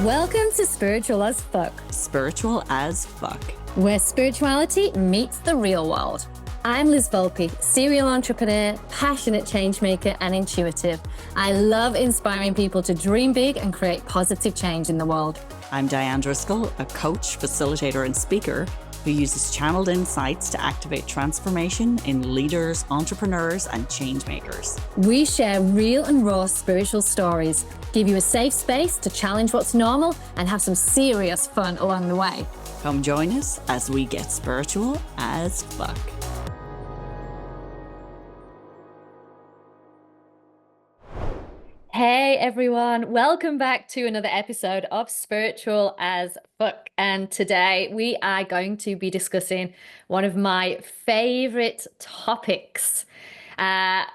Welcome to Spiritual as Fuck, Spiritual as fuck. where spirituality meets the real world. I'm Liz Volpe, serial entrepreneur, passionate changemaker, and intuitive. I love inspiring people to dream big and create positive change in the world. I'm Dianne Driscoll, a coach, facilitator, and speaker who uses channeled insights to activate transformation in leaders, entrepreneurs, and change makers. We share real and raw spiritual stories, give you a safe space to challenge what's normal, and have some serious fun along the way. Come join us as we get spiritual as fuck. Hey everyone, welcome back to another episode of Spiritual as Fuck. And today we are going to be discussing one of my favorite topics,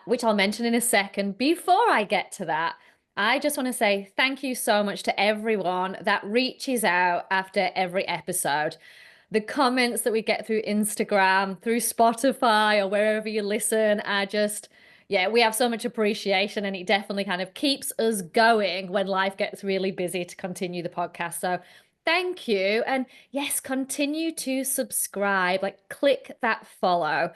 which I'll mention in a second. Before I get to that, I just want to say thank you so much to everyone that reaches out after every episode. The comments that we get through Instagram, through Spotify, or wherever you listen are just... yeah, we have so much appreciation, and it definitely kind of keeps us going when life gets really busy to continue the podcast. So thank you. And yes, continue to subscribe, like click that follow.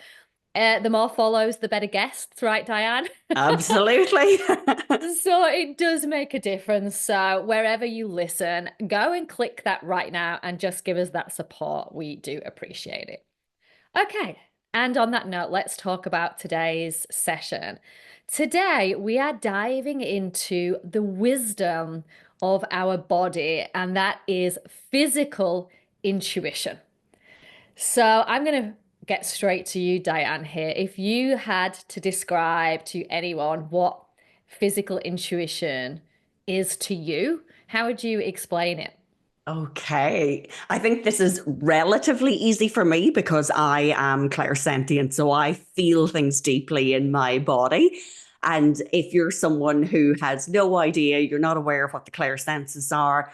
The more follows, the better guests, right, Dianne? Absolutely. So it does make a difference. So wherever you listen, go and click that right now and just give us that support. We do appreciate it. Okay. And on that note, let's talk about today's session. Today, we are diving into the wisdom of our body, and that is physical intuition. So I'm going to get straight to you, Dianne, here. If you had to describe to anyone what physical intuition is to you, how would you explain it? Okay. I think this is relatively easy for me because I am clairsentient, so I feel things deeply in my body. And if you're someone who has no idea, you're not aware of what the clairsenses are,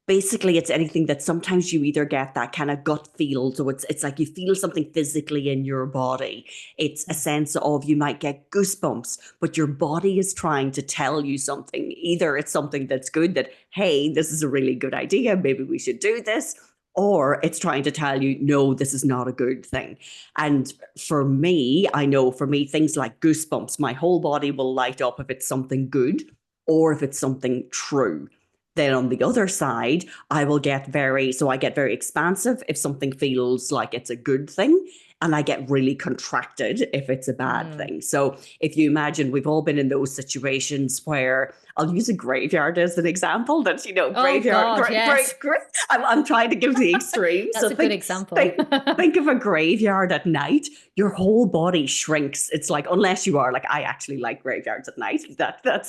basically it's anything that sometimes you either get that kind of gut feel. So it's like you feel something physically in your body. It's a sense of you might get goosebumps, but your body is trying to tell you something. Either it's something that's good, that, hey, this is a really good idea, maybe we should do this. Or it's trying to tell you, no, this is not a good thing. And for me, I know for me, things like goosebumps, my whole body will light up if it's something good or if it's something true. Then on the other side, I get very expansive if something feels like it's a good thing. And I get really contracted if it's a bad thing. So if you imagine, we've all been in those situations where I'll use a graveyard as an example. That's, graveyard. God, yes. I'm trying to give the extremes. That's a good example. Think of a graveyard at night. Your whole body shrinks. It's like, unless you are like, I actually like graveyards at night.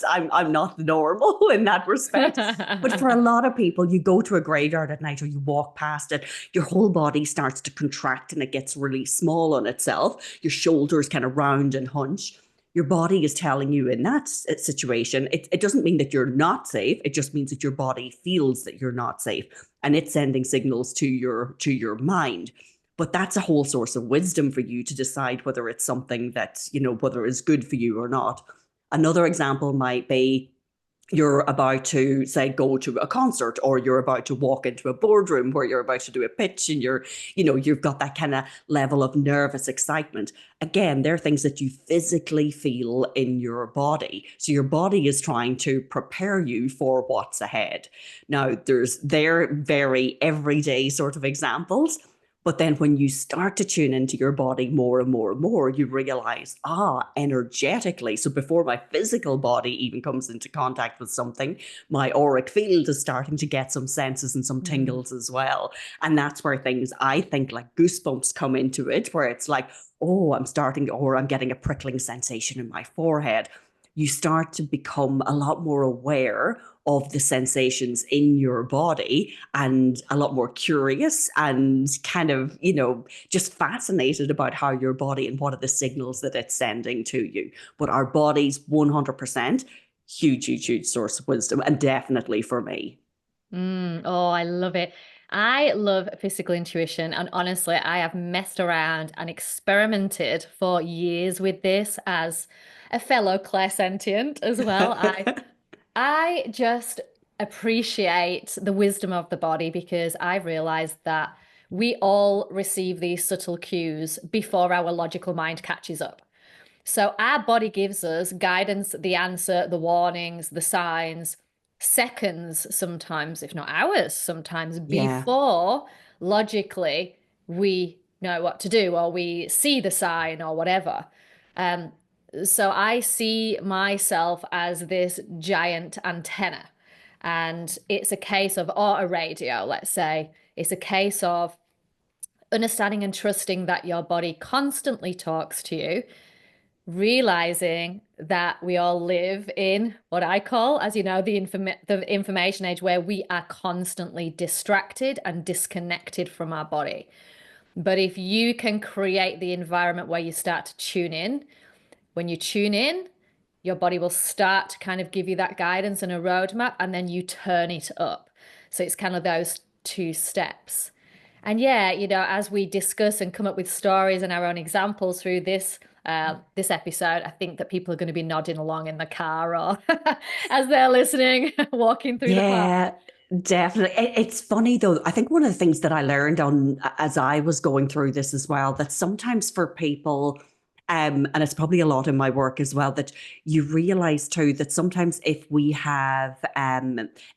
I'm not normal in that respect. But for a lot of people, you go to a graveyard at night or you walk past it, your whole body starts to contract and it gets really small on itself. Your shoulders kind of round and hunch. Your body is telling you in that situation, it doesn't mean that you're not safe. It just means that your body feels that you're not safe, and it's sending signals to your mind. But that's a whole source of wisdom for you to decide whether it's something that, whether it's good for you or not. Another example might be you're about to, say, go to a concert, or you're about to walk into a boardroom where you're about to do a pitch, and you've got that kind of level of nervous excitement. Again, they're things that you physically feel in your body. So your body is trying to prepare you for what's ahead. Now, they're very everyday sort of examples. But then when you start to tune into your body more and more and more, you realize, energetically. So before my physical body even comes into contact with something, my auric field is starting to get some senses and some tingles as well. And that's where things, I think, like goosebumps come into it, where it's like, I'm getting a prickling sensation in my forehead. You start to become a lot more aware of the sensations in your body and a lot more curious and kind of, just fascinated about how your body and what are the signals that it's sending to you. But our bodies, 100%, huge, huge, huge source of wisdom, and definitely for me. Oh, I love it. I love physical intuition, and honestly, I have messed around and experimented for years with this as a fellow clairsentient as well. I just appreciate the wisdom of the body because I've realized that we all receive these subtle cues before our logical mind catches up. So our body gives us guidance, the answer, the warnings, the signs, seconds sometimes, if not hours, sometimes Yeah. before logically we know what to do or we see the sign or whatever. Um, so I see myself as this giant antenna. And it's a case of, or a radio, let's say, it's a case of understanding and trusting that your body constantly talks to you, realizing that we all live in what I call, as you know, the information age where we are constantly distracted and disconnected from our body. But if you can create the environment where you start to tune in, when you tune in, your body will start to kind of give you that guidance and a roadmap, and then you turn it up. So it's kind of those two steps. And yeah, as we discuss and come up with stories and our own examples through this episode, I think that people are going to be nodding along in the car or as they're listening, walking through the park. Yeah, definitely. It's funny though. I think one of the things that I learned on as I was going through this as well, that sometimes for people, and it's probably a lot in my work as well, that you realize too that sometimes if we have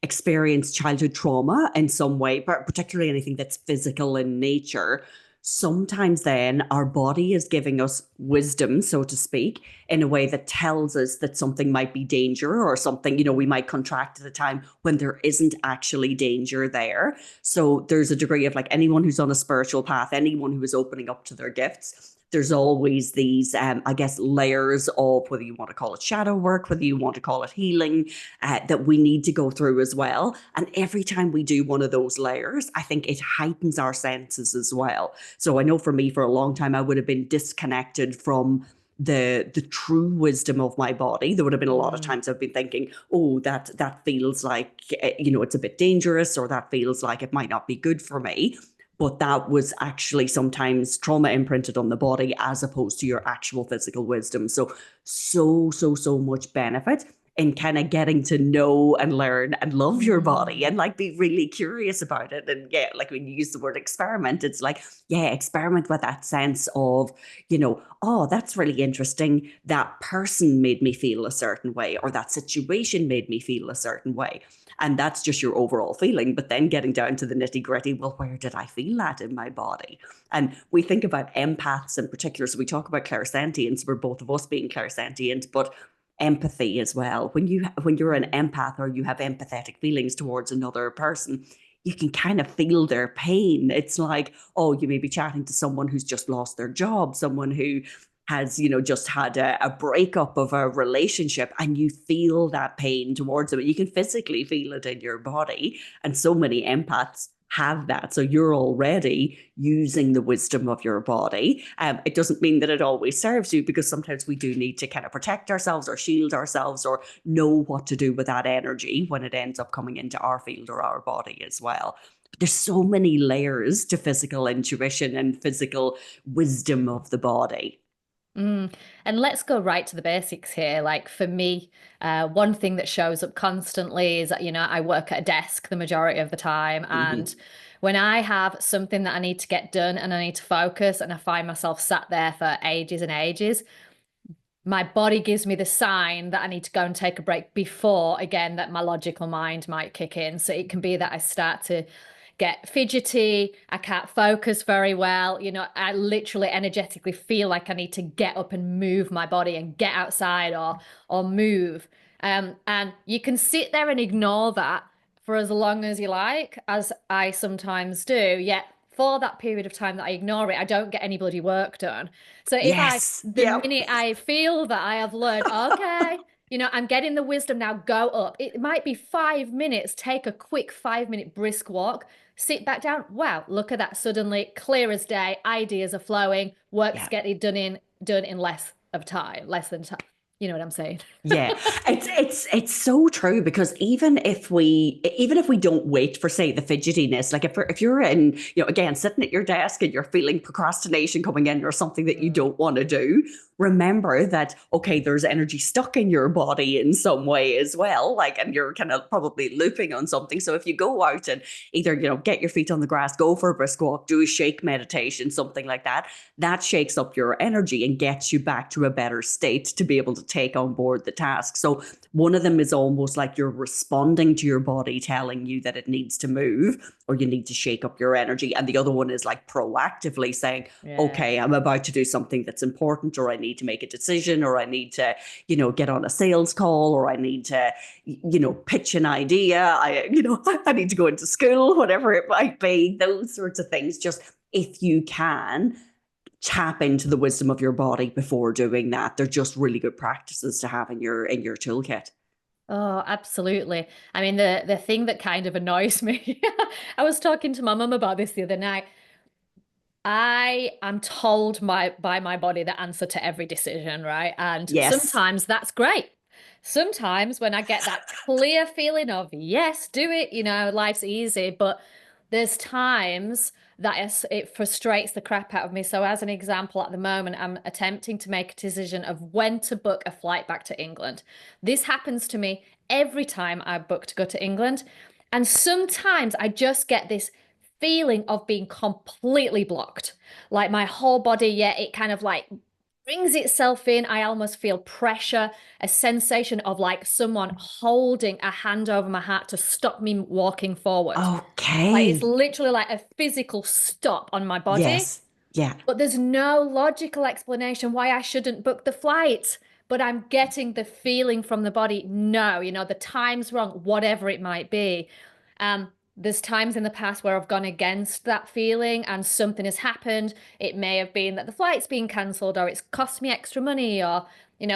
experienced childhood trauma in some way, but particularly anything that's physical in nature, sometimes then our body is giving us wisdom, so to speak, in a way that tells us that something might be danger or something, we might contract at a time when there isn't actually danger there. So there's a degree of like anyone who's on a spiritual path, anyone who is opening up to their gifts, there's always these, I guess, layers of whether you want to call it shadow work, whether you want to call it healing, that we need to go through as well. And every time we do one of those layers, I think it heightens our senses as well. So I know for me, for a long time, I would have been disconnected from the true wisdom of my body. There would have been a lot of times I've been thinking, oh, that feels like it's a bit dangerous, or that feels like it might not be good for me. But that was actually sometimes trauma imprinted on the body as opposed to your actual physical wisdom. So much benefit in kind of getting to know and learn and love your body and like be really curious about it. And yeah, like when you use the word experiment, it's like, yeah, experiment with that sense of, oh, that's really interesting. That person made me feel a certain way, or that situation made me feel a certain way. And that's just your overall feeling. But then getting down to the nitty gritty, well, where did I feel that in my body? And we think about empaths in particular. So we talk about clairsentients, we're both of us being clairsentient, but empathy as well. When you're an empath or you have empathetic feelings towards another person, you can kind of feel their pain. It's like, oh, you may be chatting to someone who's just lost their job, someone who has, just had a breakup of a relationship, and you feel that pain towards them. You can physically feel it in your body. And so many empaths have that. So you're already using the wisdom of your body. It doesn't mean that it always serves you, because sometimes we do need to kind of protect ourselves or shield ourselves or know what to do with that energy when it ends up coming into our field or our body as well. But there's so many layers to physical intuition and physical wisdom of the body. And let's go right to the basics here. Like for me, one thing that shows up constantly is that, I work at a desk the majority of the time. Mm-hmm. And when I have something that I need to get done and I need to focus and I find myself sat there for ages and ages, my body gives me the sign that I need to go and take a break before, again, that my logical mind might kick in. So it can be that I start to get fidgety, I can't focus very well. I literally energetically feel like I need to get up and move my body and get outside or move. And you can sit there and ignore that for as long as you like, as I sometimes do. Yet for that period of time that I ignore it, I don't get any bloody work done. So Yes. the Yeah. minute I feel that I have learned, okay, I'm getting the wisdom now, go up. It might be 5 minutes, take a quick 5 minute brisk walk, sit back down. Wow, look at that. Suddenly clear as day, ideas are flowing, work's Yeah. getting done in less of time, less than time. You know what I'm saying? Yeah, it's so true, because even if we don't wait for, say, the fidgetiness, like if you're in, again, sitting at your desk and you're feeling procrastination coming in or something that you don't want to do, remember that, okay, there's energy stuck in your body in some way as well, like, and you're kind of probably looping on something. So if you go out and either, get your feet on the grass, go for a brisk walk, do a shake meditation, something like that, that shakes up your energy and gets you back to a better state to be able to take on board the task. So one of them is almost like you're responding to your body telling you that it needs to move or you need to shake up your energy. And the other one is like proactively saying, Yeah. okay, I'm about to do something that's important, or I need to make a decision, or I need to, get on a sales call, or I need to, pitch an idea. I need to go into school, whatever it might be, those sorts of things. Just if you can tap into the wisdom of your body before doing that, they're just really good practices to have in your toolkit. Oh, absolutely. I mean, the thing that kind of annoys me, I was talking to my mum about this the other night. I am told by my body the answer to every decision, right? And Yes. sometimes that's great. Sometimes when I get that clear feeling of yes, do it, life's easy, but there's times that it frustrates the crap out of me. So as an example, at the moment, I'm attempting to make a decision of when to book a flight back to England. This happens to me every time I book to go to England. And sometimes I just get this feeling of being completely blocked. Like my whole body, yeah, it kind of like brings itself in. I almost feel pressure, a sensation of like someone holding a hand over my heart to stop me walking forward. Like it's Okay. literally like a physical stop on my body. Yes. Yeah. But there's no logical explanation why I shouldn't book the flight. But I'm getting the feeling from the body, no, the time's wrong, whatever it might be. There's times in the past where I've gone against that feeling and something has happened. It may have been that the flight's been cancelled or it's cost me extra money or,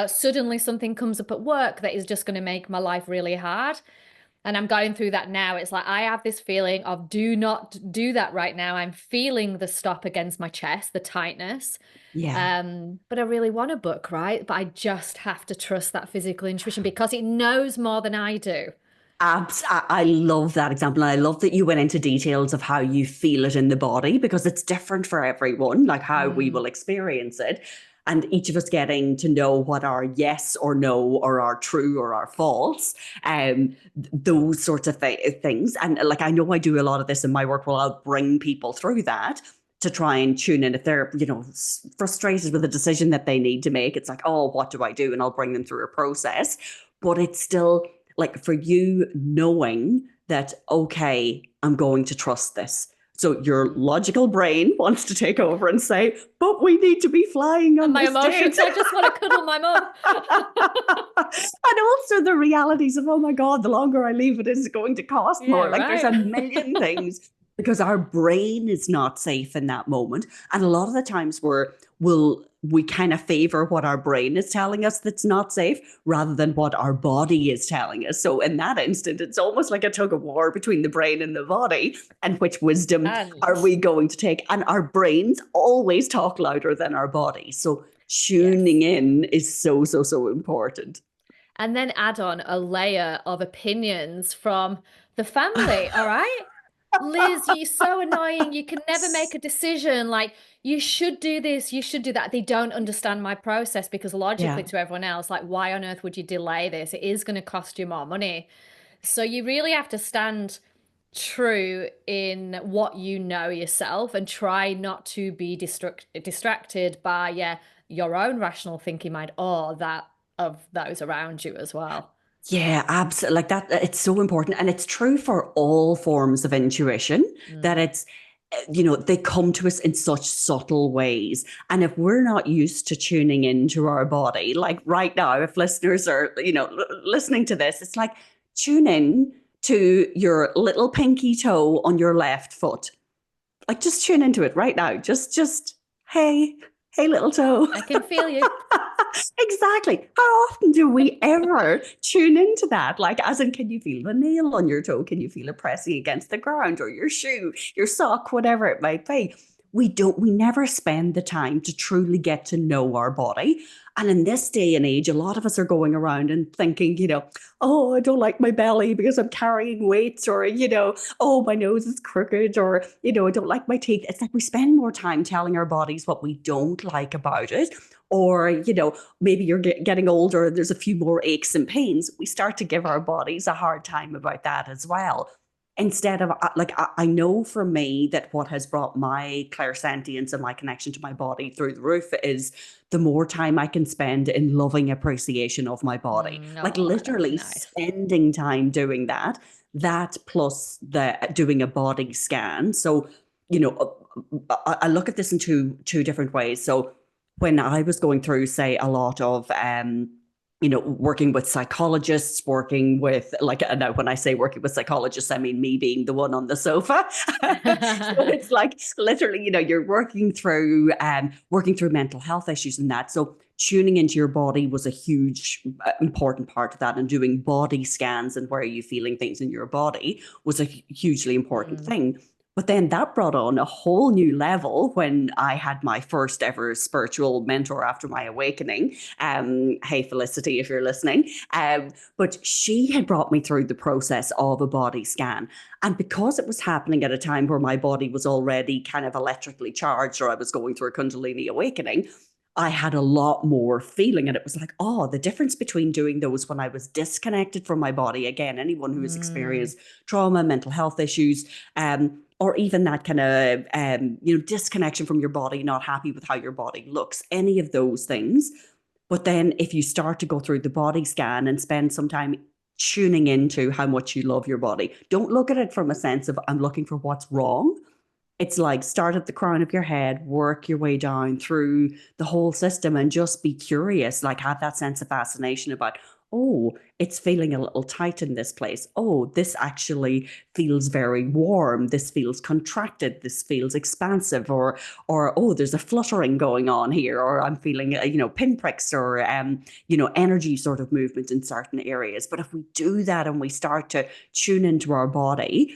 suddenly something comes up at work that is just going to make my life really hard. And I'm going through that now. It's like I have this feeling of do not do that right now. I'm feeling the stop against my chest, the tightness. Yeah. But I really want to book, right? But I just have to trust that physical intuition because it knows more than I do. I love that example. And I love that you went into details of how you feel it in the body because it's different for everyone, like how we Mm, will experience it. And each of us getting to know what our yes or no or our true or our false, those sorts of things. And like I know I do a lot of this in my work where I'll bring people through that to try and tune in if they're, frustrated with a decision that they need to make. It's like, oh, what do I do? And I'll bring them through a process. But it's still like for you knowing that, okay, I'm going to trust this. So your mm. logical brain wants to take over and say, but we need to be flying And on my this date. emotions, I just want to cuddle my mum. And also the realities of, oh my God, the longer I leave it, is going to cost Yeah, more. Like there's a right. million things because our brain is not safe in that moment. And a lot of the times we kind of favor what our brain is telling us that's not safe rather than what our body is telling us. So in that instant, it's almost like a tug of war between the brain and the body. And which wisdom are And we going to take? And our brains always talk louder than our bodies. So tuning yes. in is so, so, so important. And then add on a layer of opinions from the family, all right? Liz, you're so annoying. You can never make a decision. Like, you should do this, you should do that. They don't understand my process because Yeah. logically to everyone else, like, why on earth would you delay this? It is going to cost you more money. So you really have to stand true in what you know yourself and try not to be distracted by, yeah, your own rational thinking mind or that of those around you as well. Yeah, absolutely. Like that, it's so important. And it's true for all forms of intuition that Mm. it's, they come to us in such subtle ways. And if we're not used to tuning into our body, like right now, if listeners are, listening to this, it's like tune in to your little pinky toe on your left foot. Like just tune into it right now. Hey, hey, little toe. I can feel you. Exactly. How often do we ever tune into that? Like, as in, can you feel the nail on your toe? Can you feel it pressing against the ground or your shoe, your sock, whatever it might be? We never spend the time to truly get to know our body. And in this day and age, a lot of us are going around and thinking, oh, I don't like my belly because I'm carrying weights, or, oh, my nose is crooked, or, I don't like my teeth. It's like we spend more time telling our bodies what we don't like about it or, maybe you're getting older and there's a few more aches and pains, we start to give our bodies a hard time about that as well. Instead of like, I know for me that what has brought my clairsentience and my connection to my body through the roof is the more time I can spend in loving appreciation of my body. Like Oh, that's literally nice. spending time doing that, that plus the doing a body scan. So, I look at this in two different ways. So when I was going through, say, a lot of working with psychologists, working with like now when I say working with psychologists, I mean me being the one on the sofa. So it's like literally, you're working through mental health issues and that. So tuning into your body was a huge important part of that, and doing body scans and where are you feeling things in your body was a hugely important Mm. thing. But then that brought on a whole new level when I had my first ever spiritual mentor after my awakening. Hey, Felicity, if you're listening. But she had brought me through the process of a body scan. And because it was happening at a time where my body was already kind of electrically charged, or I was going through a Kundalini awakening, I had a lot more feeling. And it was like, oh, the difference between doing those when I was disconnected from my body. Again, anyone who has Mm. experienced trauma, mental health issues, or even that kind of disconnection from your body, not happy with how your body looks, any of those things. But then if you start to go through the body scan and spend some time tuning into how much you love your body, don't look at it from a sense of I'm looking for what's wrong. It's like start at the crown of your head, work your way down through the whole system, and just be curious, like have that sense of fascination about, oh, it's feeling a little tight in this place. Oh, this actually feels very warm. This feels contracted. This feels expansive, or oh, there's a fluttering going on here, or I'm feeling pinpricks, or energy sort of movement in certain areas. But if we do that and we start to tune into our body,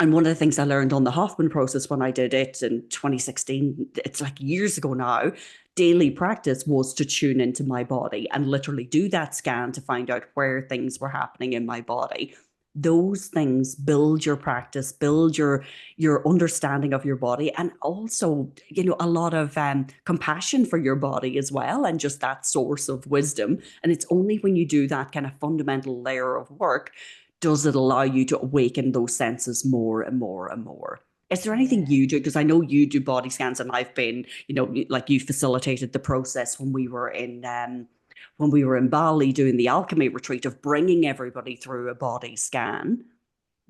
and one of the things I learned on the Hoffman process when I did it in 2016, it's like years ago now, daily practice was to tune into my body and literally do that scan to find out where things were happening in my body. Those things build your practice, build your understanding of your body, and also, a lot of compassion for your body as well, and just that source of wisdom. And it's only when you do that kind of fundamental layer of work does it allow you to awaken those senses more and more and more. Is there anything Yeah. you do? Because I know you do body scans, and I've been, like you facilitated the process when we were in Bali doing the alchemy retreat of bringing everybody through a body scan.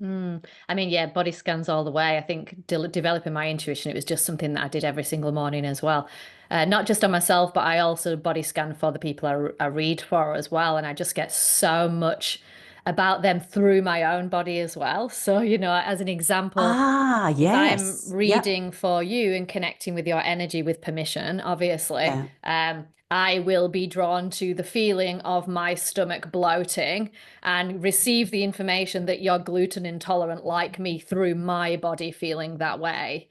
Mm. I mean, yeah, body scans all the way. I think developing my intuition, it was just something that I did every single morning as well. Not just on myself, but I also body scan for the people I read for as well. And I just get so much about them through my own body as well. So, as an example, Ah, if I'm yes. Yep. reading for you and connecting with your energy with permission, obviously, Yeah. I will be drawn to the feeling of my stomach bloating and receive the information that you're gluten intolerant like me through my body feeling that way.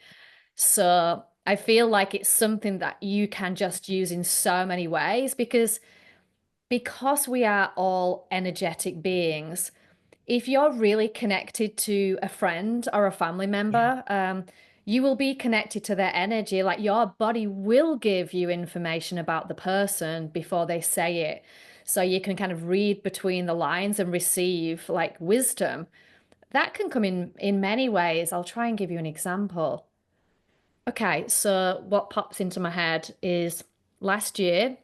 So I feel like it's something that you can just use in so many ways because we are all energetic beings. If you're really connected to a friend or a family Yeah. member, you will be connected to their energy. Like your body will give you information about the person before they say it. So you can kind of read between the lines and receive like wisdom. That can come in many ways. I'll try and give you an example. Okay, so what pops into my head is last year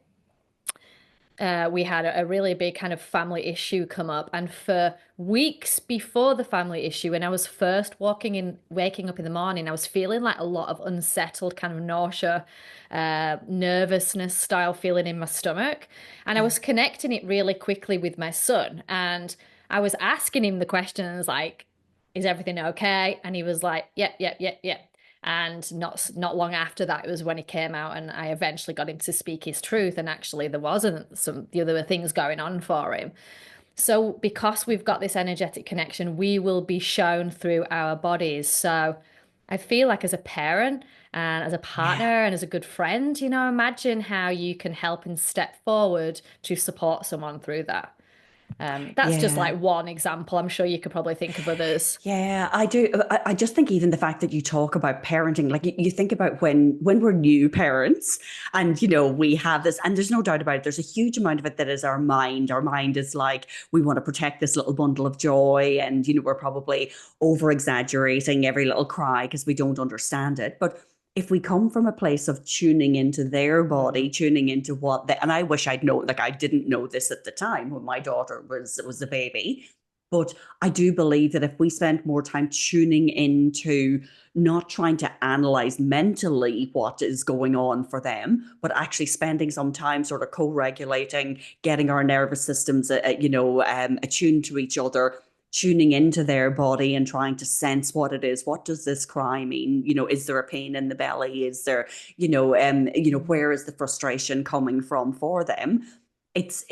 we had a really big kind of family issue come up. And for weeks before the family issue, when I was first waking up in the morning, I was feeling like a lot of unsettled kind of nausea, nervousness style feeling in my stomach. And I Yeah. was connecting it really quickly with my son. And I was asking him the questions like, is everything okay? And he was like, yep, yep, yep, yep. And not long after that, it was when he came out, and I eventually got him to speak his truth. And actually, there wasn't there were things going on for him. So, because we've got this energetic connection, we will be shown through our bodies. So, I feel like as a parent and as a Yeah. partner and as a good friend, imagine how you can help and step forward to support someone through that. That's just Yeah. like one example. I'm sure you could probably think of others. Yeah, I do. I just think even the fact that you talk about parenting, like you think about when we're new parents, and we have this, and there's no doubt about it. There's a huge amount of it that is our mind. Our mind is like we want to protect this little bundle of joy, and we're probably over exaggerating every little cry because we don't understand it. But if we come from a place of tuning into their body, Mm. tuning into what they, and I wish I'd known, like I didn't know this at the time when my daughter was a baby. But I do believe that if we spend more time tuning into not trying to analyze mentally what is going on for them, but actually spending some time sort of co-regulating, getting our nervous systems, attuned to each other, tuning into their body and trying to sense what it is. What does this cry mean? Is there a pain in the belly? Is there, where is the frustration coming from for them? It's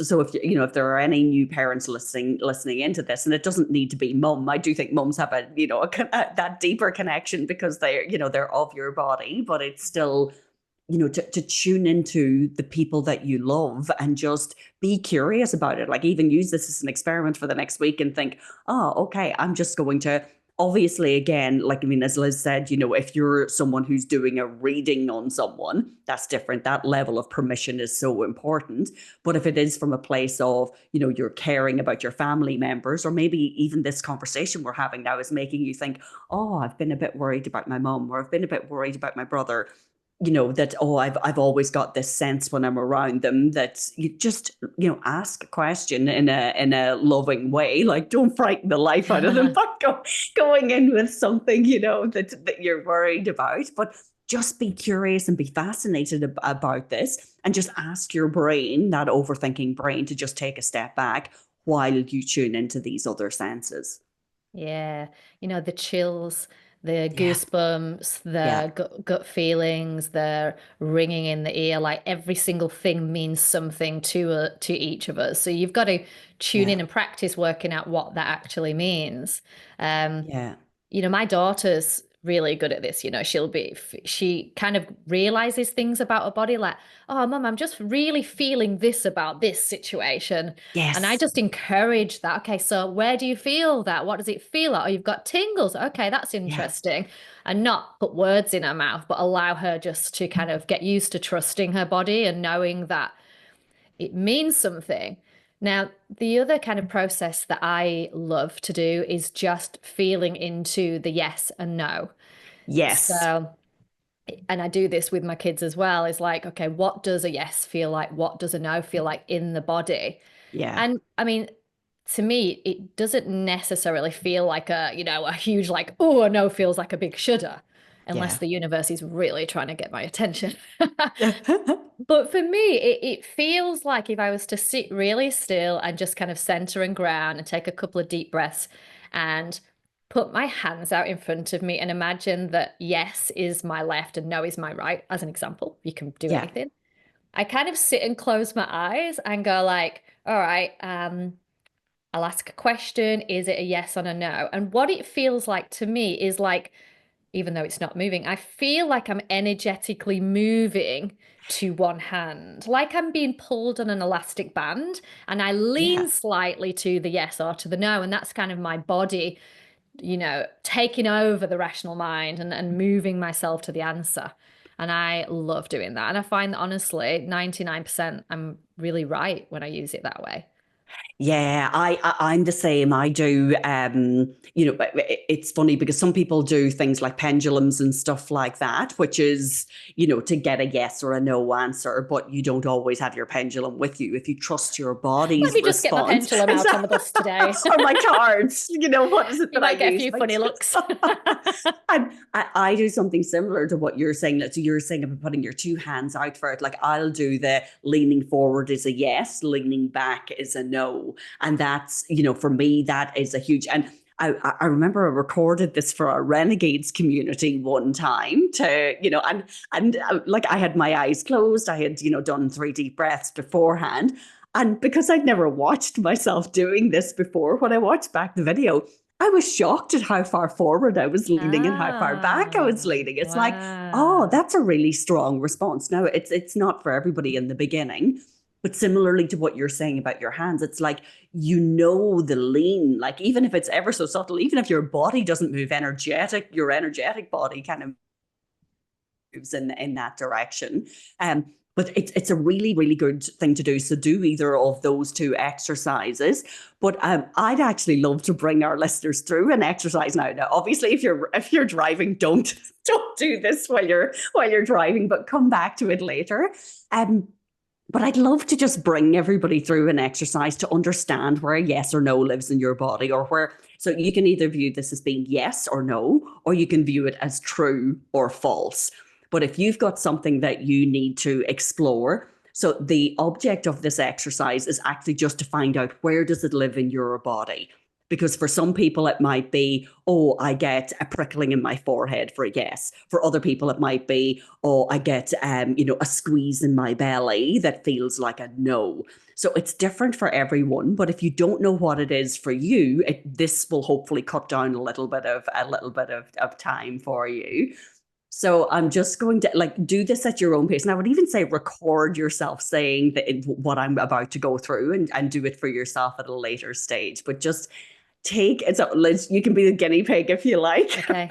so if there are any new parents listening into this, and it doesn't need to be mum. I do think mums have that deeper connection because they're of your body, but it's still to tune into the people that you love and just be curious about it. Like even use this as an experiment for the next week and think, oh, okay, I'm just going to obviously again, like I mean, as Liz said, if you're someone who's doing a reading on someone, that's different. That level of permission is so important. But if it is from a place of, you're caring about your family members, or maybe even this conversation we're having now is making you think, oh, I've been a bit worried about my mum, or I've been a bit worried about my brother, that I've always got this sense when I'm around them that you just ask a question in a loving way, like don't frighten the life out of them but going in with something that you're worried about, but just be curious and be fascinated about this, and just ask your brain, that overthinking brain, to just take a step back while you tune into these other senses. Yeah, the chills, the Yeah, goosebumps, yeah, the gut feelings, the ringing in the ear, like every single thing means something to each of us. So you've got to tune yeah, in and practice working out what that actually means. Um, yeah, my daughter's really good at this. She kind of realizes things about her body, like, oh, mum, I'm just really feeling this about this situation. And I yes, just encourage that. Okay, so where do you feel that? What does it feel like? Oh, you've got tingles. Okay, that's yeah. interesting. And not put words in her mouth, but allow her just to kind of get used to trusting her body and knowing that it means something. Now, the other kind of process that I love to do is just feeling into the yes and no. Yes. So, and I do this with my kids as well, is like, okay, what does a yes feel like? What does a no feel like in the body? Yeah. And I mean, to me, it doesn't necessarily feel like a huge like, oh, a no feels like a big shudder, unless Yeah. the universe is really trying to get my attention. But for me, it feels like if I was to sit really still and just kind of center and ground and take a couple of deep breaths and put my hands out in front of me and imagine that yes is my left and no is my right, as an example, you can do Yeah. anything. I kind of sit and close my eyes and go like, all right, I'll ask a question. Is it a yes or a no? And what it feels like to me is like, even though it's not moving, I feel like I'm energetically moving to one hand, like I'm being pulled on an elastic band, and I lean Yeah. slightly to the yes or to the no. And that's kind of my body, taking over the rational mind and moving myself to the answer. And I love doing that. And I find that honestly, 99% I'm really right when I use it that way. Yeah, I'm the same. I do. But it's funny because some people do things like pendulums and stuff like that, which is, to get a yes or a no answer, but you don't always have your pendulum with you. If you trust your Let body's me just get my response, pendulum out on the bus today. so my cards, what is it You that I might get a use? few My funny looks. and I do something similar to what you're saying. So you're saying about putting your two hands out for it. Like I'll do the leaning forward is a yes, leaning back is a no. And that's, for me, that is a huge, and I remember I recorded this for our Renegades community one time and like I had my eyes closed. I had, done 3 deep breaths beforehand. And because I'd never watched myself doing this before, when I watched back the video, I was shocked at how far forward I was leaning and how far back I was Ah, leaning. It's like, oh, wow. that's a really strong response. Now, it's not for everybody in the beginning, But similarly to what you're saying about your hands, it's like, the lean, like even if it's ever so subtle, even if your body doesn't move your energetic body kind of moves in that direction. But it's a really, really good thing to do. So do either of those two exercises. But I'd actually love to bring our listeners through an exercise now. Now, obviously, if you're driving, don't do this while you're driving, but come back to it later. But I'd love to just bring everybody through an exercise to understand where a yes or no lives in your body, or where. So you can either view this as being yes or no, or you can view it as true or false. But if you've got something that you need to explore, so the object of this exercise is actually just to find out, where does it live in your body? Because for some people, it might be, oh, I get a prickling in my forehead for a yes. For other people, it might be, oh, I get, a squeeze in my belly that feels like a no. So it's different for everyone. But if you don't know what it is for you, this will hopefully cut down a little bit of time for you. So I'm just going to do this at your own pace. And I would even say record yourself saying what I'm about to go through, and do it for yourself at a later stage. But just take it. So Liz, you can be the guinea pig if you like. Okay.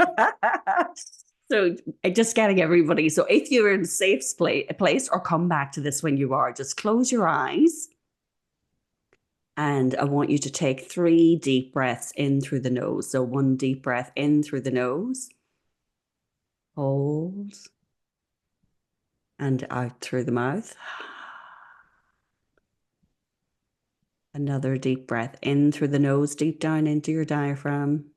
So just getting everybody. So if you're in a safe place, or come back to this when you are, just close your eyes. And I want you to take 3 deep breaths in through the nose. So 1 deep breath in through the nose. Hold. And out through the mouth. Another deep breath in through the nose, deep down into your diaphragm.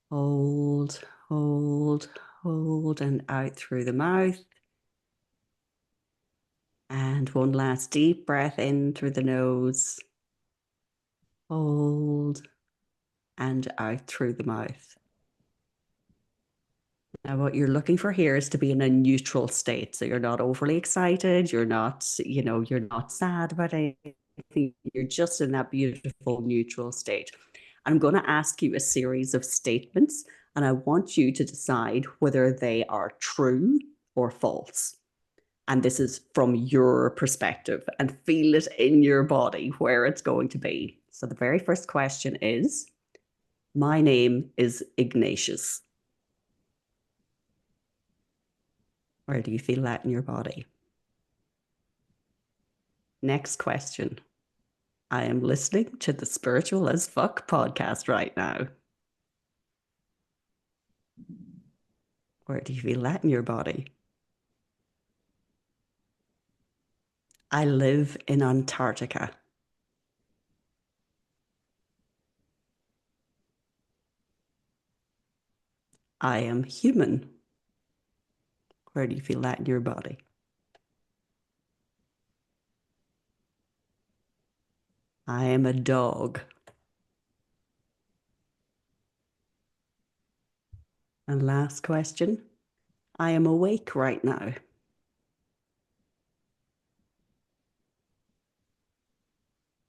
Hold, hold, hold, and out through the mouth. And one last deep breath in through the nose. Hold, and out through the mouth. Now, what you're looking for here is to be in a neutral state. So you're not overly excited. You're not sad about anything. You're just in that beautiful neutral state. I'm going to ask you a series of statements, and I want you to decide whether they are true or false. And this is from your perspective, and feel it in your body where it's going to be. So the very first question is, my name is Ignatius. Where do you feel that in your body? Next question. I am listening to the Spiritual as Fuck podcast right now. Where do you feel that in your body? I live in Antarctica. I am human. Where do you feel that in your body? I am a dog. And last question. I am awake right now.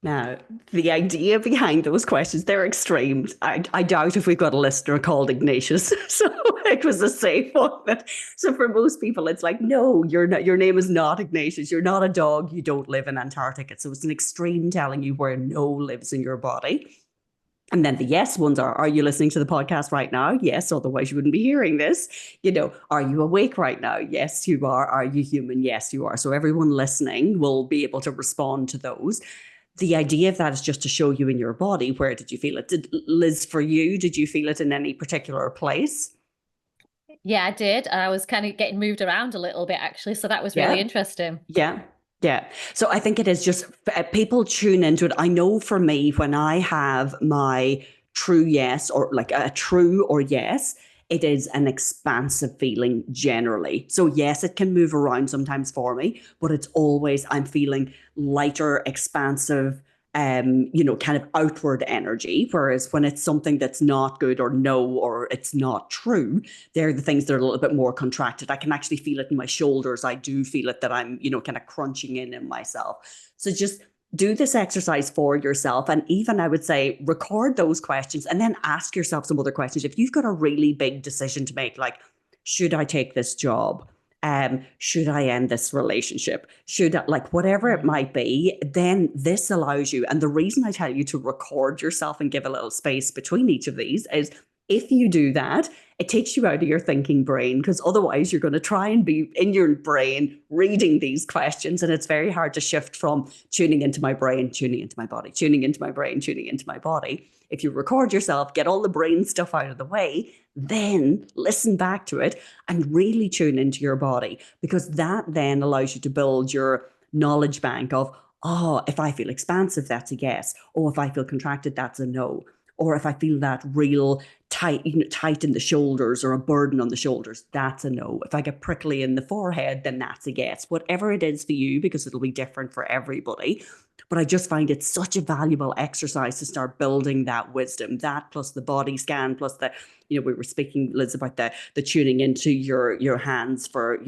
Now, the idea behind those questions, they're extreme. I doubt if we've got a listener called Ignatius, so it was a safe one. So for most people, it's like, no, your name is not Ignatius. You're not a dog. You don't live in Antarctica. So it's an extreme telling you where no lives in your body. And then the yes ones are you listening to the podcast right now? Yes, otherwise you wouldn't be hearing this. Are you awake right now? Yes, you are. Are you human? Yes, you are. So everyone listening will be able to respond to those. The idea of that is just to show you in your body, where did you feel it? Liz, for you, did you feel it in any particular place? Yeah, I did. I was kind of getting moved around a little bit, actually. So that was really interesting. Yeah. Yeah. So I think it is just people tune into it. I know for me, when I have my true yes, or like a true or yes, it is an expansive feeling generally. So yes, it can move around sometimes for me, but it's always, I'm feeling lighter, expansive, kind of outward energy. Whereas when it's something that's not good or no, or it's not true, they're the things that are a little bit more contracted. I can actually feel it in my shoulders. I do feel it that I'm, kind of crunching in myself. So just do this exercise for yourself. And even I would say record those questions and then ask yourself some other questions. If you've got a really big decision to make, like, should I take this job? Should I end this relationship? Should I, like, whatever it Mm. might be, then this allows you. And the reason I tell you to record yourself and give a little space between each of these is if you do that, it takes you out of your thinking brain, because otherwise you're going to try and be in your brain reading these questions. And it's very hard to shift from tuning into my brain, tuning into my body, tuning into my brain, tuning into my body. If you record yourself, get all the brain stuff out of the way, then listen back to it and really tune into your body, because that then allows you to build your knowledge bank of, oh, if I feel expansive, that's a yes. Oh, if I feel contracted, that's a no. Or if I feel that real tight, tight in the shoulders or a burden on the shoulders, that's a no. If I get prickly in the forehead, then that's a yes. Whatever it is for you, because it'll be different for everybody. But I just find it such a valuable exercise to start building that wisdom, that plus the body scan, plus the, we were speaking, Liz, about the tuning into your hands for,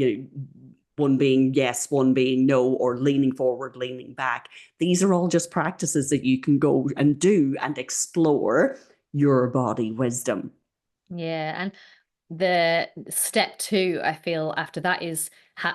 one being yes, one being no, or leaning forward, leaning back. These are all just practices that you can go and do and explore your body wisdom. Yeah, and the step two, I feel, after that is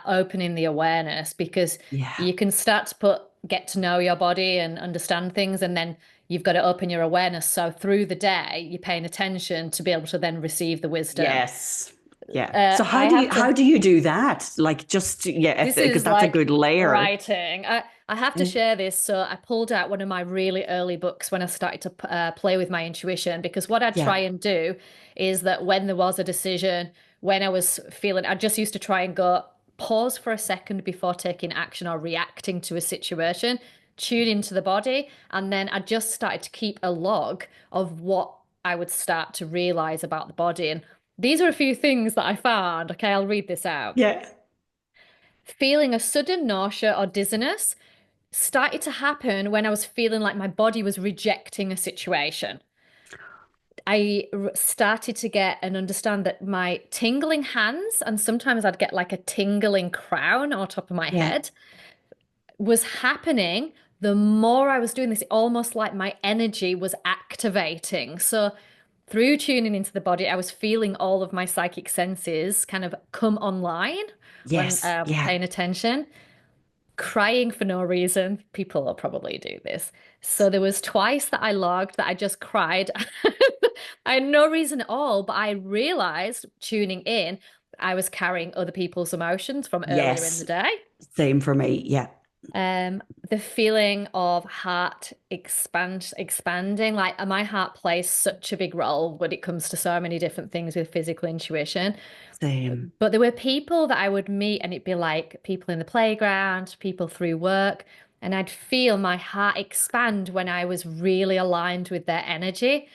opening the awareness, because Yeah. you can start to get to know your body and understand things, and then you've got to open your awareness. So through the day, you're paying attention to be able to then receive the wisdom. Yes. Yeah. So I have how to. do you do that? Like, just, yeah, This because is that's a like good layer. writing. I have to share this. So I pulled out one of my really early books when I started to play with my intuition, because what I try Yeah. and do is that when there was a decision, when I was feeling, I just used to try and go pause for a second before taking action or reacting to a situation, tune into the body, and then I just started to keep a log of what I would start to realize about the body. And these are a few things that I found. Okay, I'll read this out. Yeah. Feeling a sudden nausea or dizziness started to happen when I was feeling like my body was rejecting a situation. Started to get and understand that my tingling hands, and sometimes I'd get like a tingling crown on top of my Yeah. head, was happening the more I was doing this, almost like my energy was activating. So through tuning into the body, I was feeling all of my psychic senses kind of come online when Yes. Yeah. paying attention. Crying for no reason. People will probably do this. So there was twice that I logged that I just cried. I had no reason at all, but I realized tuning in, I was carrying other people's emotions from earlier in the Yes. day. Same for me. Yeah. The feeling of heart expanding, like my heart plays such a big role when it comes to so many different things with physical intuition. Same. But there were people that I would meet, and it'd be like people in the playground, people through work, and I'd feel my heart expand when I was really aligned with their energy.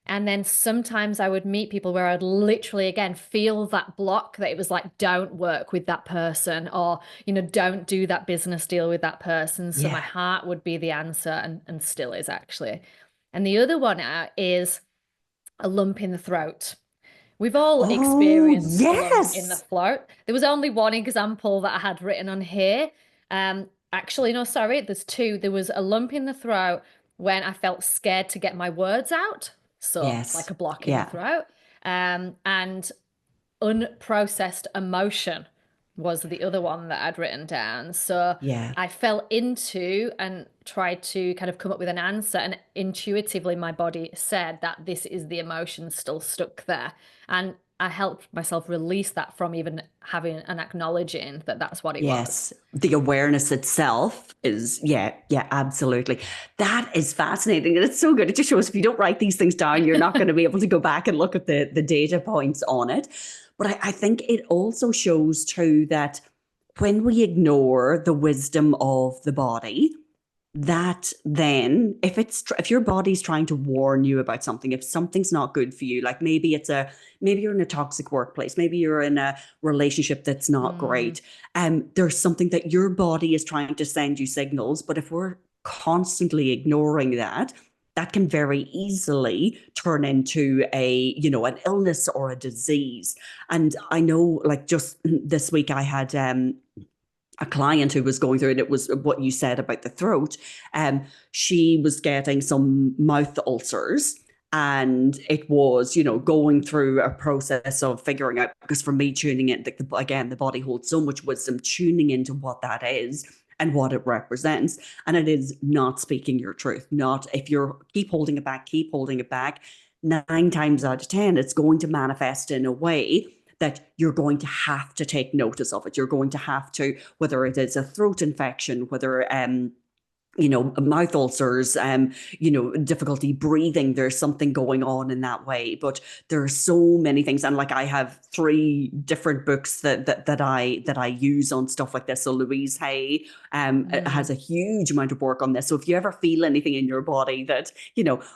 And then sometimes I would meet people where I'd literally, again, feel that block, that it was like, don't work with that person, or, don't do that business deal with that person. So my Yeah. heart would be the answer, and still is actually. And the other one is a lump in the throat. We've all Oh, experienced a lump in the yes. throat. There was only one example that I had written on here. Actually, no, sorry, there's two. There was a lump in the throat when I felt scared to get my words out. So, like Yes. a block in the Yeah. throat. And unprocessed emotion was the other one that I'd written down. So Yeah. I fell into and tried to kind of come up with an answer, and intuitively my body said that this is the emotion still stuck there. And I helped myself release that from even having and acknowledging that that's what it was. Yes, the awareness itself is, yeah, yeah, absolutely. That is fascinating. And it's so good. It just shows if you don't write these things down, you're not going to be able to go back and look at the data points on it. But I think it also shows too that when we ignore the wisdom of the body, that then if your body's trying to warn you about something, if something's not good for you, like maybe you're in a toxic workplace, maybe you're in a relationship that's not Mm, great, there's something that your body is trying to send you signals, but if we're constantly ignoring that, that can very easily turn into an illness or a disease. And I know, like, just this week I had a client who was going through, and it was what you said about the throat. She was getting some mouth ulcers, And it was, going through a process of figuring out, because for me, tuning in, again, the body holds so much wisdom, tuning into what that is and what it represents. And it is not speaking your truth. Not if you're keep holding it back. 9 times out of 10, it's going to manifest in a way that you're going to have to take notice of it. You're going to have to, whether it is a throat infection, whether mouth ulcers, difficulty breathing. There's something going on in that way. But there are so many things. And like I have 3 different books that I use on stuff like this. So Louise Hay has a huge amount of work on this. So if you ever feel anything in your body that,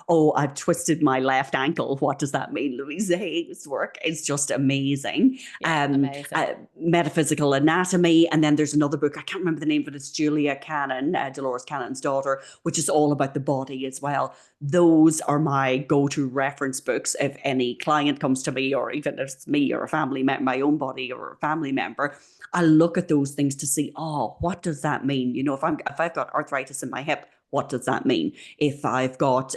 oh, I've twisted my left ankle, what does that mean? Louise Hay's work is just amazing. Yeah, amazing. Metaphysical anatomy. And then there's another book, I can't remember the name, but it's Julia Cannon, Dolores Cannon's daughter, which is all about the body as well. Those are my go-to reference books if any client comes to me, or even if it's me or a family member, my own body or a family member. I look at those things to see, oh, what does that mean? If I've got arthritis in my hip, what does that mean? If I've got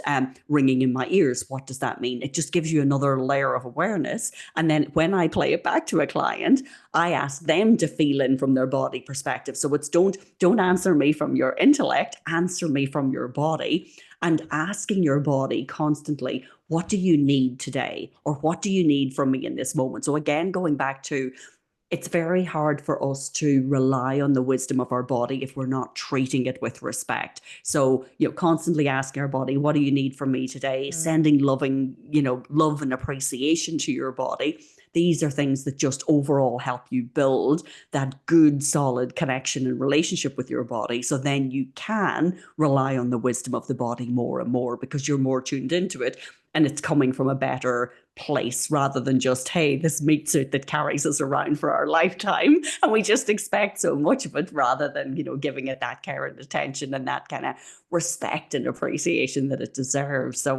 ringing in my ears, what does that mean? It just gives you another layer of awareness. And then when I play it back to a client, I ask them to feel in from their body perspective. So it's don't answer me from your intellect, answer me from your body, and asking your body constantly, what do you need today? Or what do you need from me in this moment? So again, going back to, it's very hard for us to rely on the wisdom of our body if we're not treating it with respect. So, constantly asking our body, what do you need from me today? Sending loving, love and appreciation to your body. These are things that just overall help you build that good, solid connection and relationship with your body. So then you can rely on the wisdom of the body more and more because you're more tuned into it and it's coming from a better place rather than just, hey, this meat suit that carries us around for our lifetime. And we just expect so much of it rather than, giving it that care and attention and that kind of respect and appreciation that it deserves. So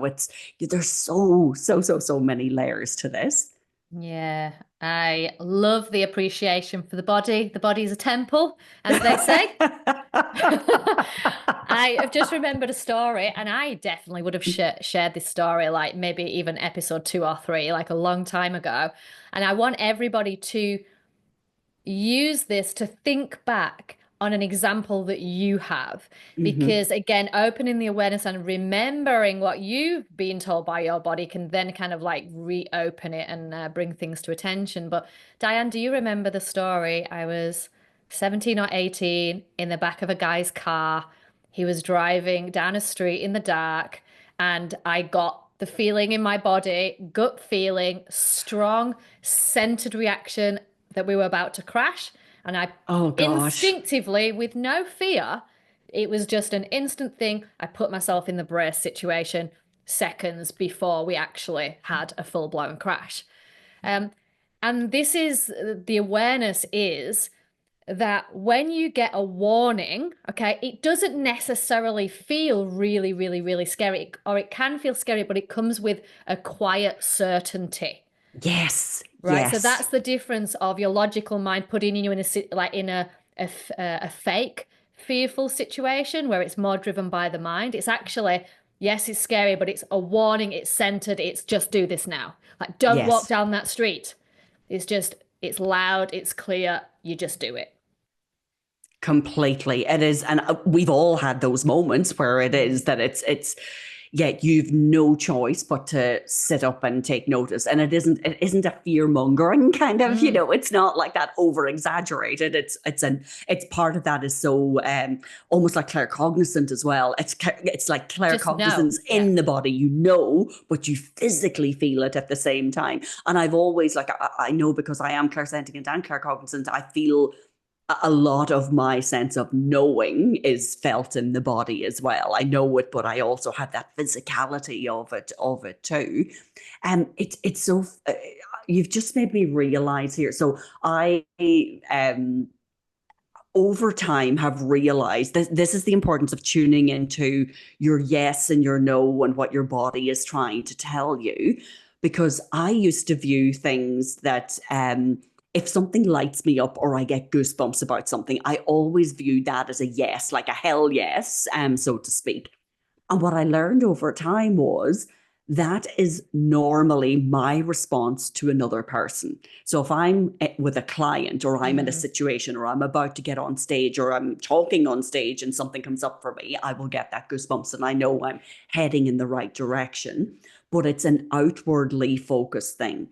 there's so many layers to this. Yeah, I love the appreciation for the body. The body is a temple, as they say. I have just remembered a story, and I definitely would have shared this story, like maybe even episode 2 or 3, like a long time ago. And I want everybody to use this to think back on an example that you have. Mm-hmm. Because again, opening the awareness and remembering what you've been told by your body can then kind of like reopen it and bring things to attention. But Dianne, do you remember the story? I was 17 or 18 in the back of a guy's car. He was driving down a street in the dark, and I got the feeling in my body, gut feeling, strong, centered reaction that we were about to crash. And I Oh gosh. instinctively, with no fear, it was just an instant thing. I put myself in the brace situation seconds before we actually had a full-blown crash. Um, and this is the awareness is that when you get a warning, okay, it doesn't necessarily feel really, really, really scary, or it can feel scary, but it comes with a quiet certainty. Yes. Right, so Yes. that's the difference of your logical mind putting you in a fake fearful situation where it's more driven by the mind. It's actually, yes, it's scary, but it's a warning, it's centered, it's just do this now. Like don't walk Yes. down that street. It's loud, it's clear, you just do it. Completely. It is. And we've all had those moments where it is that yeah, you've no choice but to sit up and take notice. And it isn't a fear mongering kind of, Mm. it's not like that over exaggerated. It's part of that is so, almost like claircognizant as well. It's like Just know. claircognizance Yeah. in the body, but you physically feel it at the same time. And I've always like, I know because I am clairsentient and claircognizant, I feel a lot of my sense of knowing is felt in the body as well. I know it, but I also have that physicality of it too. And it's so you've just made me realize here. So I over time have realized this is the importance of tuning into your yes and your no and what your body is trying to tell you. Because I used to view things that if something lights me up or I get goosebumps about something, I always viewed that as a yes, like a hell yes, so to speak. And what I learned over time was that is normally my response to another person. So if I'm with a client or I'm in a Mm, situation or I'm about to get on stage or I'm talking on stage and something comes up for me, I will get that goosebumps and I know I'm heading in the right direction. But it's an outwardly focused thing.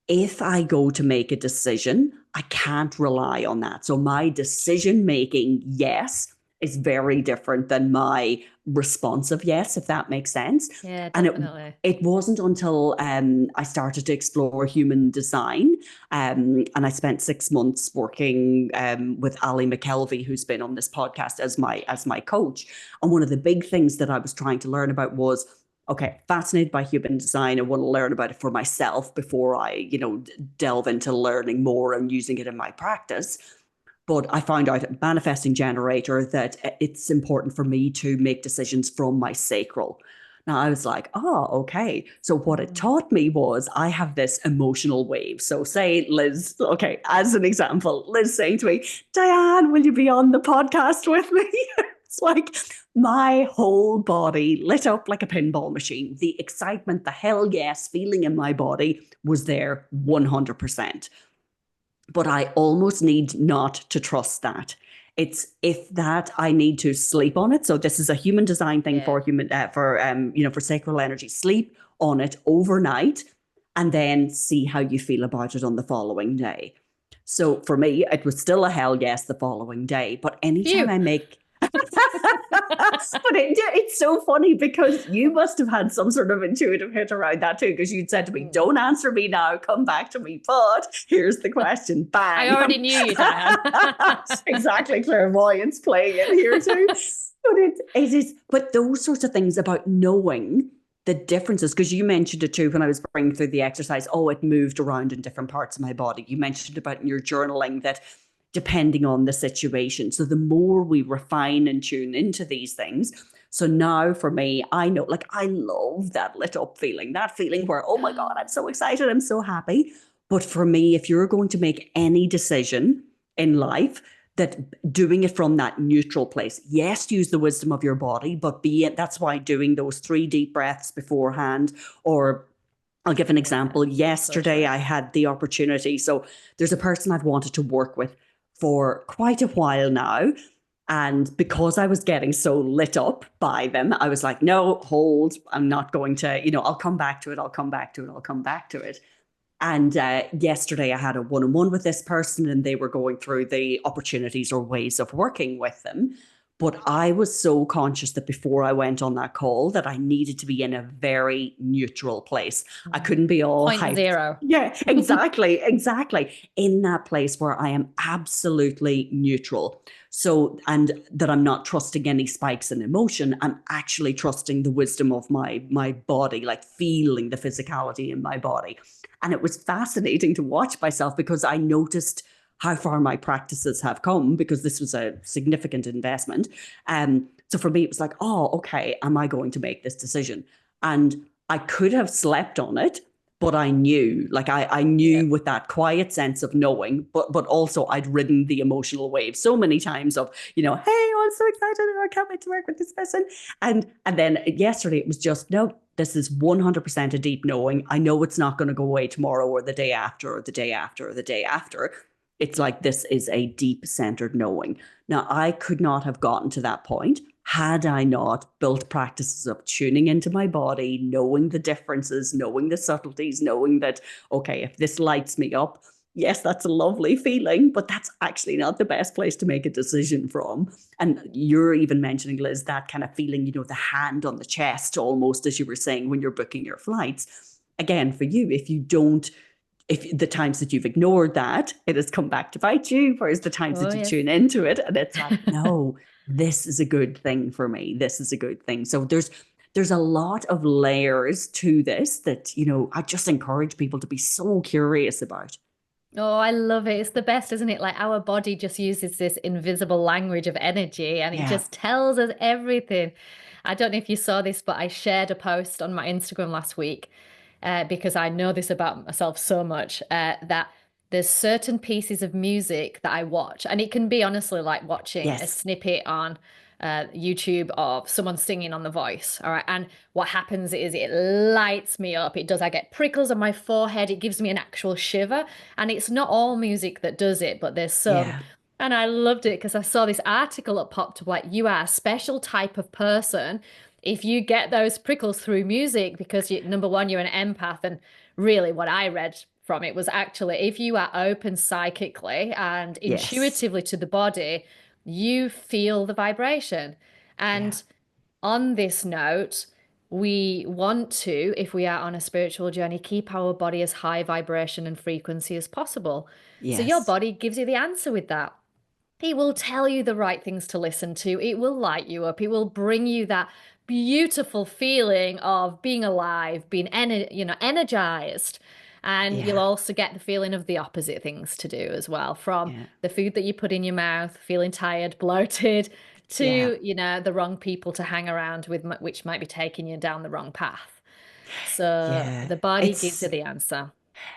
If I go to make a decision, I can't rely on that. So my decision making, yes, is very different than my responsive yes, if that makes sense. yeah, And definitely. it wasn't until I started to explore human design, and I spent 6 months working with Ali McKelvey, who's been on this podcast as my coach. And one of the big things that I was trying to learn about was, okay, fascinated by human design. I want to learn about it for myself before I, delve into learning more and using it in my practice. But I found out at Manifesting Generator that it's important for me to make decisions from my sacral. Now I was like, oh, okay. So what it Mm. taught me was I have this emotional wave. So say Liz, okay, as an example, Liz saying to me, Dianne, will you be on the podcast with me? It's like my whole body lit up like a pinball machine. The excitement, the hell yes feeling in my body was there 100%. But I almost need not to trust that. It's if that I need to sleep on it. So this is a human design thing Yeah. for for sacral energy. Sleep on it overnight, and then see how you feel about it on the following day. So for me, it was still a hell yes the following day. But anytime Phew. I make but it's so funny because you must have had some sort of intuitive hit around that too, because you'd said to me, Mm. don't answer me now, come back to me. But here's the question, I bang. already knew you, Diane. Exactly, clairvoyance playing in here too. But it is, but those sorts of things about knowing the differences, because you mentioned it too when I was bringing through the exercise. Oh, it moved around in different parts of my body. You mentioned about in your journaling that depending on the situation. So the more we refine and tune into these things. So now for me, I know, like, I love that lit up feeling, that feeling where, oh my God, I'm so excited, I'm so happy. But for me, if you're going to make any decision in life, that doing it from that neutral place, yes, use the wisdom of your body, but be it, that's why doing those 3 deep breaths beforehand, or I'll give an Oh, yeah. example. So Yesterday, true. I had the opportunity. So there's a person I've wanted to work with for quite a while now. And because I was getting so lit up by them, I was like, no, hold, I'm not going to, I'll come back to it. I'll come back to it. I'll come back to it. And yesterday I had a one on one with this person and they were going through the opportunities or ways of working with them. But I was so conscious that before I went on that call that I needed to be in a very neutral place. I Mm. couldn't be all Point hyped. zero. Yeah, exactly, exactly. In that place where I am absolutely neutral. So, and that I'm not trusting any spikes in emotion. I'm actually trusting the wisdom of my body, like feeling the physicality in my body. And it was fascinating to watch myself because I noticed how far my practices have come because this was a significant investment. So for me, it was like, oh, okay, am I going to make this decision? And I could have slept on it, but I knew, like I Yeah. knew with that quiet sense of knowing, but also I'd ridden the emotional wave so many times of, hey, oh, I'm so excited and I can't wait to work with this person. And then yesterday it was just, no, this is 100% a deep knowing. I know it's not going to go away tomorrow or the day after or the day after or the day after. It's like this is a deep centered knowing. Now, I could not have gotten to that point had I not built practices of tuning into my body, knowing the differences, knowing the subtleties, knowing that, okay, if this lights me up, yes, that's a lovely feeling, but that's actually not the best place to make a decision from. And you're even mentioning, Liz, that kind of feeling, the hand on the chest, almost as you were saying when you're booking your flights. Again, for you, if the times that you've ignored that, it has come back to bite you, whereas the times Oh, that you yes. tune into it, and it's like, no, this is a good thing for me. This is a good thing. So there's a lot of layers to this that, I just encourage people to be so curious about. Oh, I love it. It's the best, isn't it? Like our body just uses this invisible language of energy and it Yeah. just tells us everything. I don't know if you saw this, but I shared a post on my Instagram last week because I know this about myself so much that there's certain pieces of music that I watch, and it can be honestly like watching a Yes. snippet on YouTube of someone singing on The Voice. All right. And what happens is it lights me up. It does. I get prickles on my forehead. It gives me an actual shiver. And it's not all music that does it, but there's some. Yeah. And I loved it because I saw this article that popped up like, you are a special type of person if you get those prickles through music because you, number one, you're an empath. And really what I read from it was actually if you are open psychically and Yes. intuitively to the body, you feel the vibration. Yeah. And on this note, we want to, if we are on a spiritual journey, keep our body as high vibration and frequency as possible. So your Yes. body gives you the answer with that. It will tell you the right things to listen to. It will light you up. It will bring you that beautiful feeling of being alive, being energized. And you'll Yeah. also get the feeling of the opposite things to do as well, from Yeah. the food that you put in your mouth, feeling tired, bloated, Yeah. to, the wrong people to hang around with, which might be taking you down the wrong path. So Yeah. the body gives It's you the answer.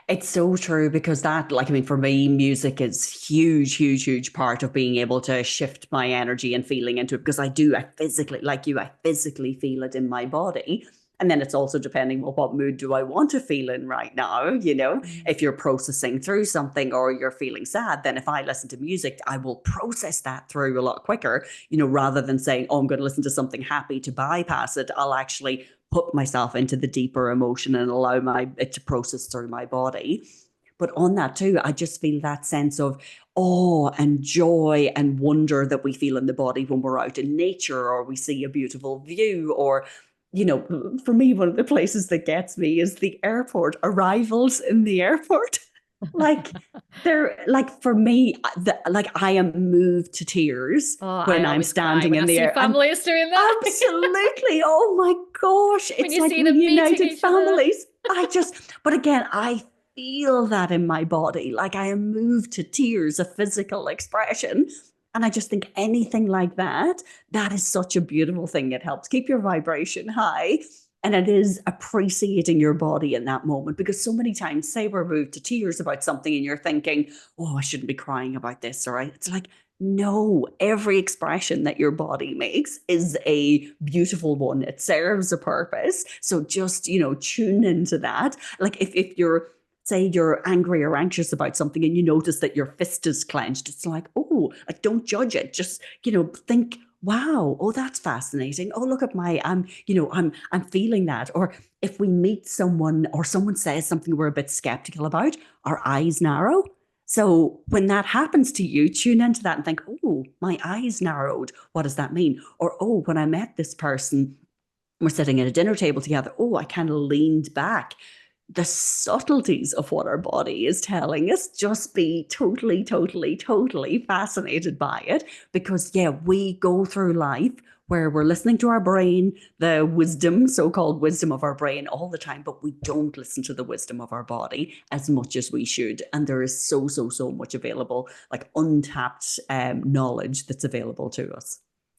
It's so true because that, like, I mean, for me, music is huge, huge, huge part of being able to shift my energy and feeling into it because I physically, like you, I physically feel it in my body. And then it's also depending on what mood do I want to feel in right now. Mm. If you're processing through something or you're feeling sad, then if I listen to music, I will process that through a lot quicker, rather than saying, oh, I'm going to listen to something happy to bypass it. I'll actually put myself into the deeper emotion and allow it to process through my body. But on that too, I just feel that sense of awe and joy and wonder that we feel in the body when we're out in nature or we see a beautiful view. Or, for me, one of the places that gets me is the airport, arrivals in the airport. Like, they're like, for me, like I am moved to tears Oh, I when I'm always cry standing when I in the see air. And families doing that. absolutely. Oh my gosh. When It's you like see them meeting reunited each other. families. But again, I feel that in my body. Like I am moved to tears, a physical expression. And I just think anything like that, that is such a beautiful thing. It helps keep your vibration high. And it is appreciating your body in that moment because so many times, say we're moved to tears about something and you're thinking, oh, I shouldn't be crying about this. Or it's like, no, every expression that your body makes is a beautiful one. It serves a purpose. So just, tune into that. Like if you're, say you're angry or anxious about something and you notice that your fist is clenched, it's like, oh, like don't judge it. Just, think, wow, oh, that's fascinating. Oh, look at I'm feeling that. Or if we meet someone or someone says something we're a bit skeptical about, our eyes narrow. So when that happens to you, tune into that and think, oh, my eyes narrowed. What does that mean? Or, oh, when I met this person, we're sitting at a dinner table together. Oh, I kind of leaned back. The subtleties of what our body is telling us, just be totally, totally, totally fascinated by it. Because, yeah, we go through life where we're listening to our brain, the wisdom, so called wisdom of our brain all the time, but we don't listen to the wisdom of our body as much as we should. And there is so, so, so much available, like untapped knowledge that's available to us.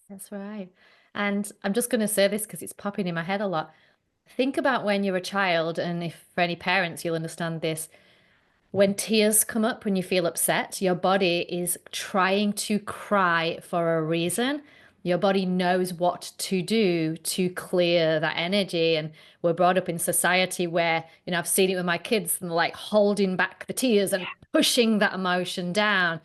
That's right. And I'm just going to say this because it's popping in my head a lot. Think about when you're a child, and if for any parents, you'll understand this. When tears come up, when you feel upset, your body is trying to cry for a reason. Your body knows what to do to clear that energy. And we're brought up in society where, I've seen it with my kids and like holding back the tears and pushing that emotion down.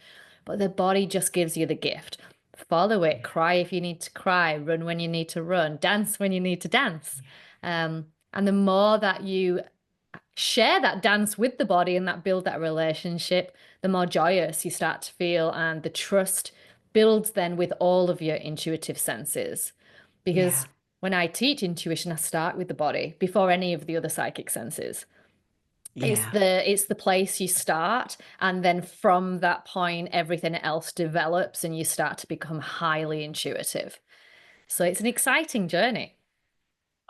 But the body just gives you the gift. Follow it, cry if you need to cry, run when you need to run, dance when you need to dance. And the more that you share that dance with the body and that build that relationship, the more joyous you start to feel, and the trust builds then with all of your intuitive senses. Yeah. Because when I teach intuition, I start with the body before any of the other psychic senses. It's Yeah. the place you start, and then from that point, everything else develops, and you start to become highly intuitive. So it's an exciting journey.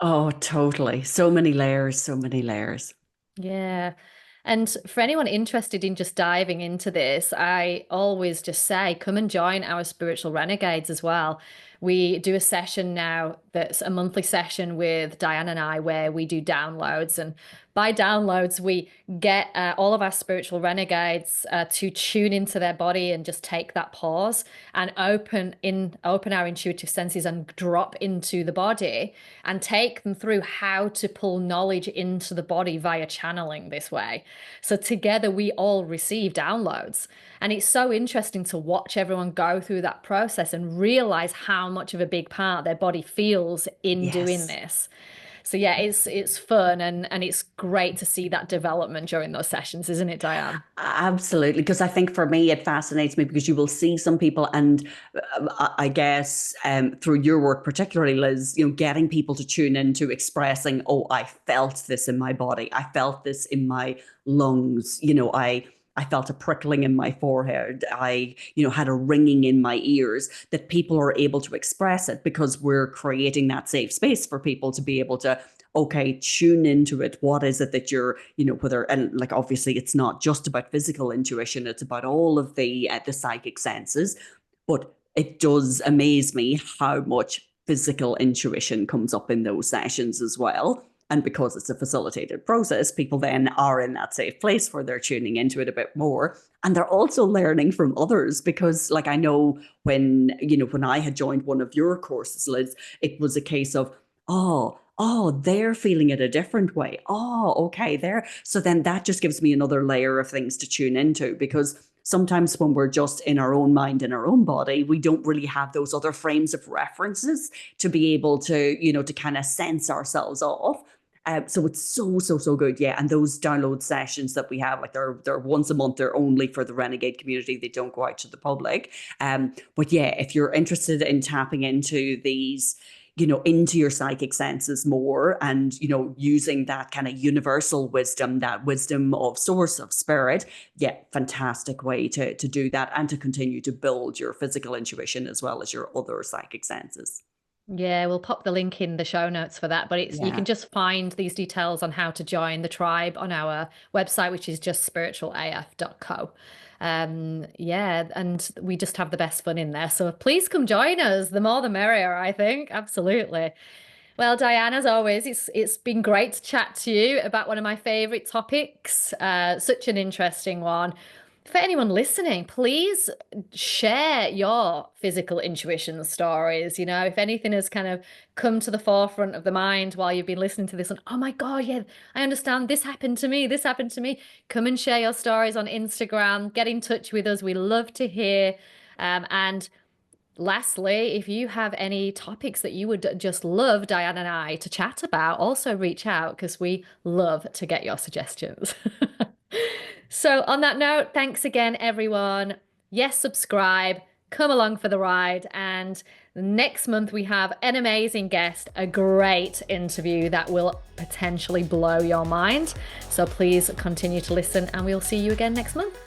Oh, totally. So many layers, so many layers. Yeah. And for anyone interested in just diving into this, I always just say, come and join our Spiritual Renegades as well. We do a session now that's a monthly session with Dianne and I where we do downloads, and by downloads, we get all of our spiritual renegades to tune into their body and just take that pause and open our intuitive senses and drop into the body and take them through how to pull knowledge into the body via channeling this way. So together we all receive downloads. And it's so interesting to watch everyone go through that process and realize how much of a big part their body feels in doing Yes. this. So yeah, it's fun and it's great to see that development during those sessions, isn't it, Dianne? Absolutely, because I think for me it fascinates me because you will see some people, and I guess through your work, particularly Liz, getting people to tune into expressing, oh, I felt this in my body, I felt this in my lungs, I felt a prickling in my forehead. I, had a ringing in my ears, that people are able to express it because we're creating that safe space for people to be able to, okay, tune into it. What is it that you're, whether, and like, obviously it's not just about physical intuition, it's about all of the psychic senses, but it does amaze me how much physical intuition comes up in those sessions as well. And because it's a facilitated process, people then are in that safe place where they're tuning into it a bit more. And they're also learning from others because, like, I know when I had joined one of your courses, Liz, it was a case of, they're feeling it a different way. Oh, okay, there. So then that just gives me another layer of things to tune into, because sometimes when we're just in our own mind, in our own body, we don't really have those other frames of references to be able to, to kind of sense ourselves off. So it's so good. Yeah. And those download sessions that we have, like they're once a month, they're only for the Renegade community. They don't go out to the public. But yeah, if you're interested in tapping into these, into your psychic senses more and, using that kind of universal wisdom, that wisdom of source, of spirit, yeah, fantastic way to do that and to continue to build your physical intuition as well as your other psychic senses. Yeah, we'll pop the link in the show notes for that. But you Yeah. can just find these details on how to join the tribe on our website, which is just spiritualaf.co. Yeah, and we just have the best fun in there. So please come join us. The more the merrier, I think. Absolutely. Well, Dianne, as always, it's been great to chat to you about one of my favorite topics. Such an interesting one. For anyone listening, please share your physical intuition stories. If anything has kind of come to the forefront of the mind while you've been listening to this, and oh my God, yeah, I understand. This happened to me. This happened to me. Come and share your stories on Instagram. Get in touch with us. We love to hear. And lastly, if you have any topics that you would just love Dianne and I to chat about, also reach out because we love to get your suggestions. So, on that note, thanks again, everyone. Yes, subscribe, come along for the ride. And next month, we have an amazing guest, a great interview that will potentially blow your mind. So, please continue to listen, and we'll see you again next month.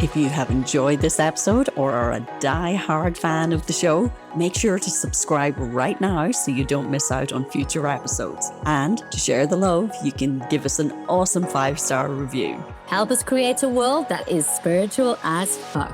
If you have enjoyed this episode or are a die-hard fan of the show, make sure to subscribe right now so you don't miss out on future episodes. And to share the love, you can give us an awesome 5-star review. Help us create a world that is spiritual as fuck.